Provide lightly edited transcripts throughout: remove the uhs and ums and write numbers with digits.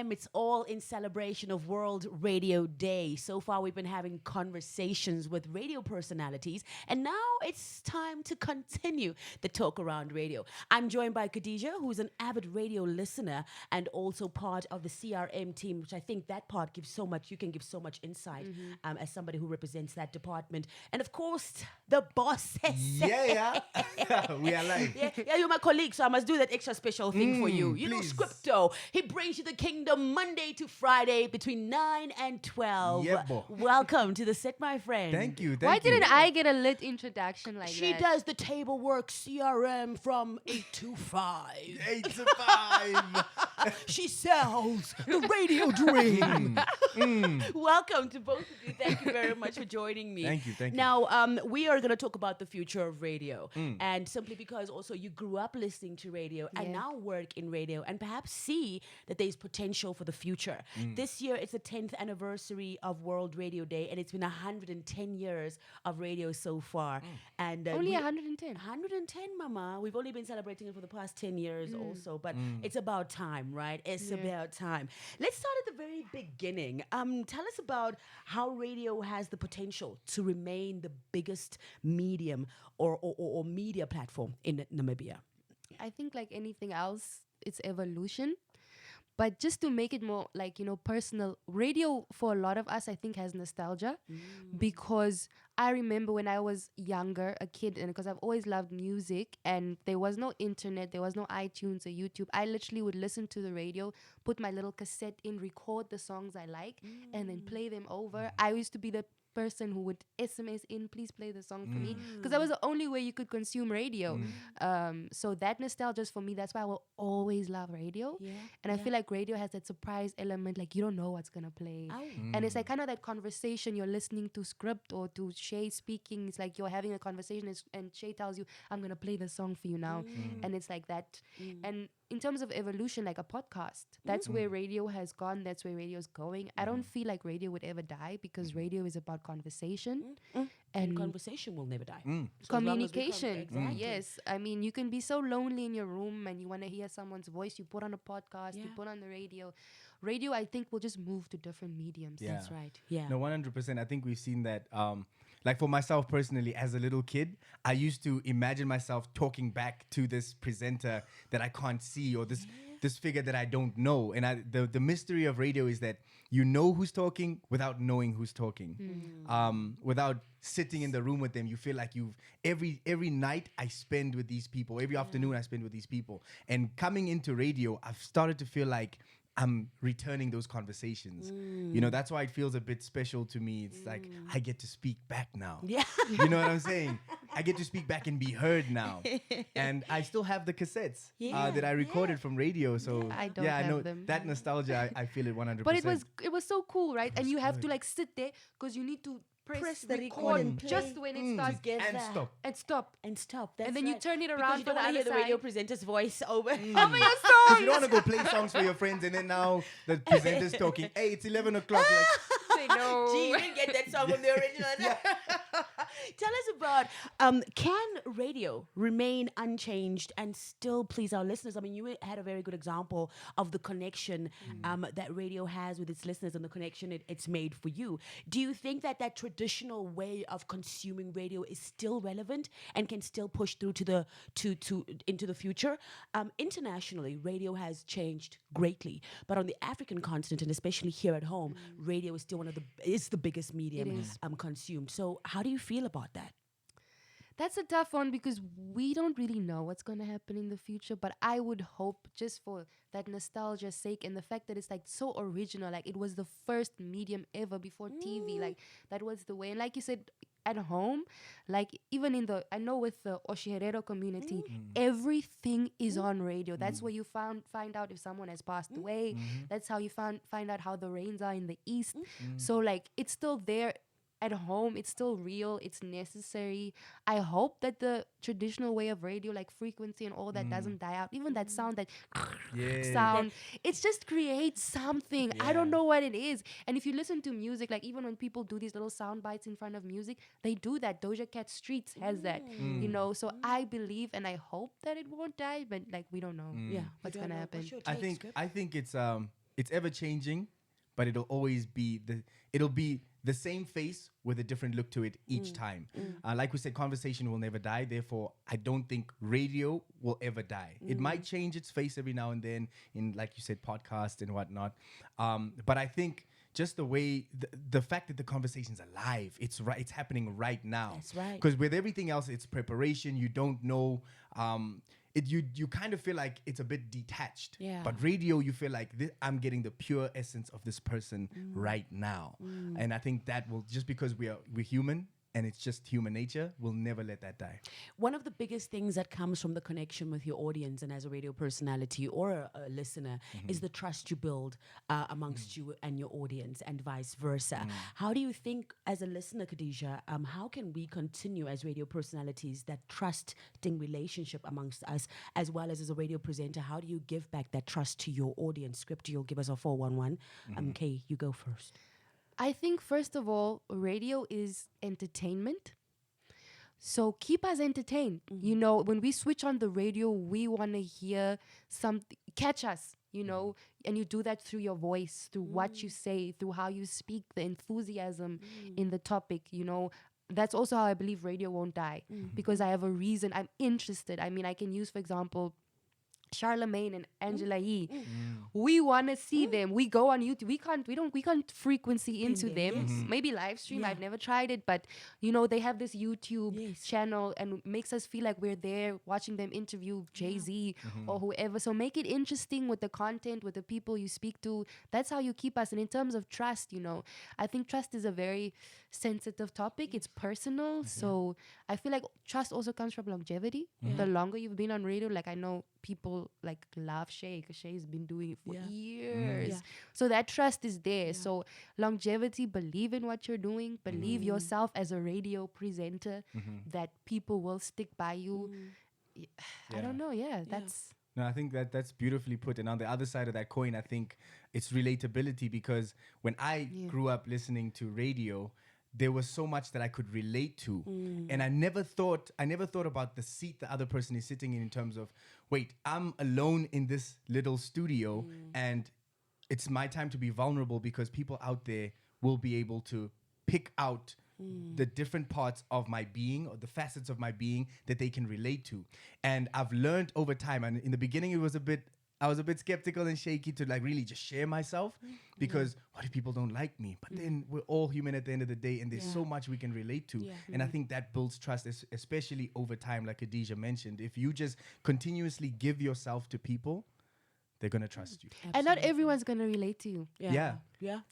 p.m. It's all in celebration of World Radio Day. So far, we've been having conversations with radio personalities, and now it's time to continue the talk around radio. I'm joined by Khadijah, who's an avid radio listener and also part of the CRM team, which I think that part gives so much. You can give so much insight as somebody who represents that department. And of course, the bosses. Yeah. We are live. Yeah, you're my colleague, so I must do that extra special thing for you. You please. know, Skrypto. He brings you the kingdom Monday to Friday between 9 and 12. Yeah, boy. Welcome to the set, my friend. Thank you. Why didn't I get a lit introduction like She that? does the table work CRM from 8 to 5. 8 to 5. She sells the radio dream. Welcome to both of you. Thank you very much for joining me. Thank you. Now, we are going to talk about the future of radio. And simply because also you grew up listening to radio and now work in radio and perhaps see that there's potential for the future. This year, it's the 10th anniversary of World Radio Day, and it's been 110 years of radio so far. And Only 110. 110, Mama. We've only been celebrating it for the past 10 years also, but it's about time, right? It's about time. Let's start at the very beginning. Tell us about how radio has the potential to remain the biggest medium or media platform in Namibia. I think like anything else, it's evolution. But just to make it more like, personal, radio for a lot of us, I think, has nostalgia. Because I remember when I was younger, a kid, and because I've always loved music and there was no internet, there was no iTunes or YouTube, I literally would listen to the radio, put my little cassette in, record the songs I like, and then play them over. I used to be the person who would SMS in, please play the song for me, because that was the only way you could consume radio. So that nostalgia is for me, that's why I will always love radio. And I feel like radio has that surprise element, like you don't know what's gonna play. And it's like kind of that conversation, you're listening to Skrypt or to Ché speaking, it's like you're having a conversation and Ché tells you, I'm gonna play the song for you now. And it's like that. And in terms of evolution, like a podcast, that's where radio has gone, that's where radio is going. I don't feel like radio would ever die because radio is about conversation. And conversation will never die. So Communication. exactly. Yes. I mean, you can be so lonely in your room and you want to hear someone's voice, you put on a podcast, you put on the radio. Radio, I think, will just move to different mediums. Yeah. That's right. Yeah. No, 100%. I think we've seen that. Like for myself personally, as a little kid, I used to imagine myself talking back to this presenter that I can't see or this figure that I don't know. And the mystery of radio is that you know who's talking without knowing who's talking. Without sitting in the room with them, you feel like every night I spend with these people, every afternoon I spend with these people. And coming into radio, I've started to feel like I'm returning those conversations. That's why it feels a bit special to me. It's like I get to speak back now. Yeah. You know what I'm saying? I get to speak back and be heard now. And I still have the cassettes that I recorded from radio. So I don't I have know them. that nostalgia. I feel it 100%. But it was so cool, right? And you have to like sit there because you need to press the record and play. just when it starts and stop. and stop. And stop. That's And then you right. turn it Because around you for don't the want to other hear the radio side. presenter's voice over. Over your Because song. you don't want to go play songs for your friends and then now the presenter's talking, hey, it's 11 o'clock. Like, Say no. Gee, you didn't get that song from the original. Tell us about, can radio remain unchanged and still please our listeners? I mean, you had a very good example of the connection that radio has with its listeners and the connection it's made for you. Do you think that traditional way of consuming radio is still relevant and can still push through into the future? Internationally, radio has changed greatly, but on the African continent and especially here at home, radio is still is the biggest medium consumed. So how do you feel about that? That's a tough one because we don't really know what's going to happen in the future. But I would hope, just for that nostalgia's sake and the fact that it's like so original, like it was the first medium ever before TV, like that was the way. And like you said, at home, like even I know with the Oshiherero community, everything is on radio. That's where you find out if someone has passed away. That's how you find out how the rains are in the east. So like it's still there at home, it's still real, it's necessary. I hope that the traditional way of radio, like frequency and all that, doesn't die out. Even that sound, that sound, it just creates something. I don't know what it is. And if you listen to music, like even when people do these little sound bites in front of music, they do that. Doja Cat Streets has that, So I believe and I hope that it won't die, but like we don't know what's gonna happen. I think it's it's ever changing, but it'll always be the same face with a different look to it each time. Like we said, conversation will never die. Therefore, I don't think radio will ever die. It might change its face every now and then in, like you said, podcasts and whatnot. But I think just the way, the fact that the conversation's alive, it's happening right now. That's right. Because with everything else, it's preparation. You don't know. You kind of feel like it's a bit detached. Yeah. But radio, you feel like I'm getting the pure essence of this person right now. And I think that will, just because we're human and it's just human nature, we'll never let that die. One of the biggest things that comes from the connection with your audience and as a radio personality or a listener is the trust you build amongst you and your audience and vice versa. How do you think, as a listener, Khadijah, how can we continue as radio personalities that trusting relationship amongst us, as well as a radio presenter? How do you give back that trust to your audience? Skrypt, you'll give us a 411. Kay, you go first. I think, first of all, radio is entertainment. So keep us entertained. You know, when we switch on the radio, we want to hear something, catch us, you know, and you do that through your voice, through what you say, through how you speak, the enthusiasm in the topic, you know. That's also how I believe radio won't die, because I have a reason. I'm interested. I mean, I can use, for example, Charlemagne and Angela Yee. We want to see them. We go on YouTube. We can't frequency into them. Yes. Maybe live stream. Yeah. I've never tried it, but you know, they have this YouTube Yes. channel and makes us feel like we're there watching them interview Jay-Z or whoever. So make it interesting with the content, with the people you speak to. That's how you keep us. And in terms of trust, you know, I think trust is a very sensitive topic. It's personal. So I feel like trust also comes from longevity. The longer you've been on radio, like I know people like love Ché, because Ché's been doing it for years. Yeah. So that trust is there. So longevity, believe in what you're doing, believe yourself as a radio presenter, that people will stick by you. I don't know. Yeah, that's... No, I think that's beautifully put. And on the other side of that coin, I think it's relatability, because when I grew up listening to radio, there was so much that I could relate to. And I never thought about the seat the other person is sitting in terms of, wait, I'm alone in this little studio and it's my time to be vulnerable, because people out there will be able to pick out the different parts of my being, or the facets of my being that they can relate to. And I've learned over time, and in the beginning I was a bit skeptical and shaky to like really just share myself, because what if people don't like me? But then we're all human at the end of the day, and there's so much we can relate to. And I think that builds trust, especially over time, like Khadijah mentioned. If you just continuously give yourself to people, they're going to trust you. And not everyone's going to relate to you. Yeah.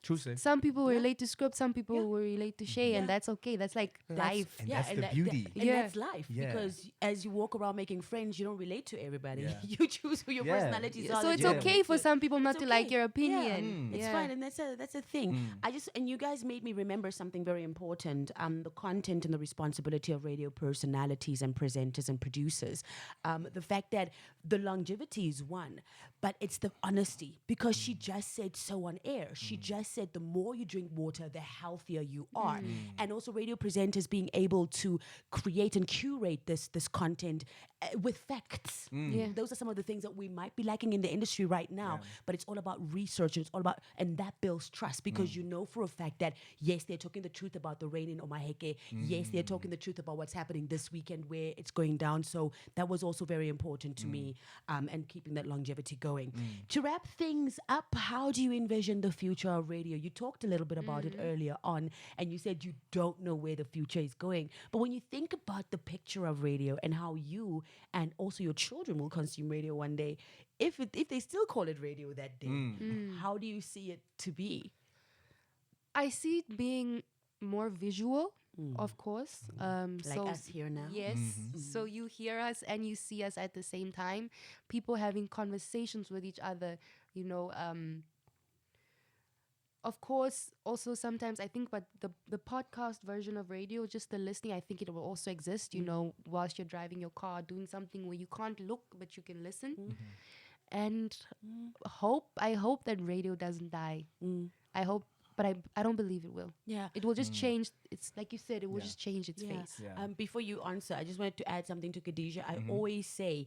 True say. Some people will relate to Skrypt, some people will relate to Ché, and that's okay. That's like life. And that's the beauty. And that's life. Yeah. Because as you walk around making friends, you don't relate to everybody. Yeah. You choose who your personalities are. So it's okay for some people not to like your opinion. It's fine, and that's a thing. And you guys made me remember something very important. The content and the responsibility of radio personalities and presenters and producers. The fact that the longevity is one, but it's the honesty, because she just said so on air. She just said the more you drink water, the healthier you are. And also radio presenters being able to create and curate this content with facts. Those are some of the things that we might be lacking in the industry right now, but it's all about research, and it's all about, and that builds trust, because you know for a fact that yes, they're talking the truth about the rain in Omaheke. Yes, they're talking the truth about what's happening this weekend where it's going down. So that was also very important to me, and keeping that longevity going. To wrap things up, how do you envision the future of radio? You talked a little bit about it earlier on, and you said you don't know where the future is going. But when you think about the picture of radio and how you and also your children will consume radio one day, if they still call it radio that day, how do you see it to be? I see it being more visual, of course. Like us here now? Yes. So you hear us and you see us at the same time. People having conversations with each other, you know. Of course, also sometimes I think, but the podcast version of radio, just the listening, I think it will also exist, you know, whilst you're driving your car, doing something where you can't look, but you can listen. And I hope that radio doesn't die. I hope but I don't believe it will. Yeah. It will just change. It's like you said, it will just change its Yeah. face. Yeah. Before you answer, I just wanted to add something to Khadijah. I always say,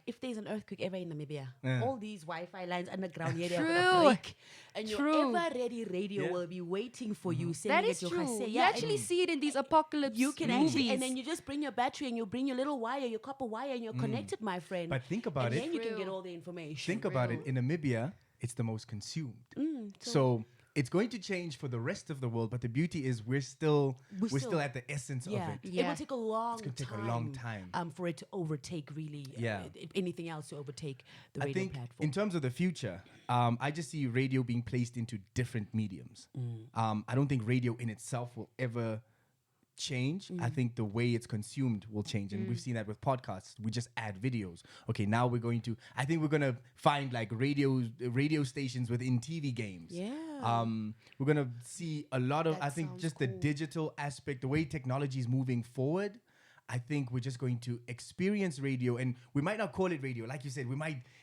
if there's an earthquake ever in Namibia, all these Wi-Fi lines underground here, they're gonna True. break, and your True. ever-ready radio Yeah. will be waiting for you. That sending is it your true. khase. You Yeah, actually see it in these apocalypse you can movies. actually, and then you just bring your battery and you bring your little wire, your copper wire, and you're connected, my friend. But think about and it. then you can get True. all the information. Think about it. In Namibia, it's the most consumed. So it's going to change for the rest of the world. But the beauty is we're still at the essence of Yeah. it. It Yeah. will take a long gonna take a time. long time. For it to overtake, really. Yeah. If anything else to overtake the I radio think platform. in terms of the future, I just see radio being placed into different mediums. I don't think radio in itself will ever change. I think the way it's consumed will change, and we've seen that with podcasts. We just add videos. Okay, now we're going to. I think we're gonna find like radio stations within TV games. Yeah. We're gonna see a lot of. That I think sounds just the cool. digital aspect, the way technology is moving forward. I think we're just going to experience radio, and we might not call it radio, like you said.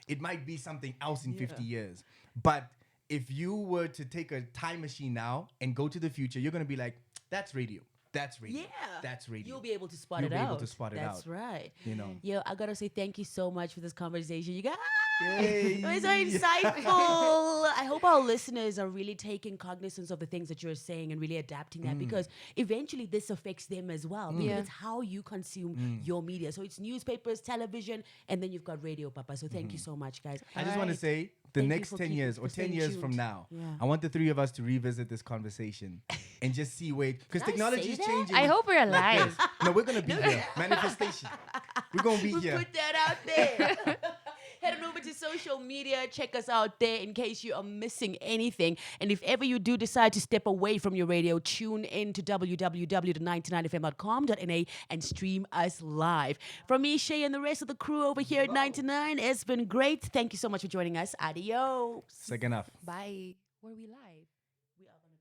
It might be something else in 50 years. But if you were to take a time machine now and go to the future, you're gonna be like, that's radio. That's radio. Yeah. That's radio. You'll be able to spot You'll it be out. able to spot it That's out. right. You know. Yo, I gotta say thank you so much for this conversation. You guys, Yay. it was so insightful. I hope our listeners are really taking cognizance of the things that you're saying and really adapting that, because eventually this affects them as well. Because Yeah. it's how you consume your media. So it's newspapers, television, and then you've got radio, Papa. So thank you so much, guys. I just want to Alright. say the Thank you next for 10 keeping- years for or 10 staying years from tuned. now, Yeah. I want the three of us to revisit this conversation and just see where, because Did I technology say is that? changing. I hope we're alive. No, we're going to be here. Manifestation. We're going to be We here. put that out there. Head on over to social media. Check us out there in case you are missing anything. And if ever you do decide to step away from your radio, tune in to www.99fm.com.na and stream us live. From me, Shay, and the rest of the crew over here at 99, it's been great. Thank you so much for joining us. Adios. Second enough. Bye. Were we live? We are gonna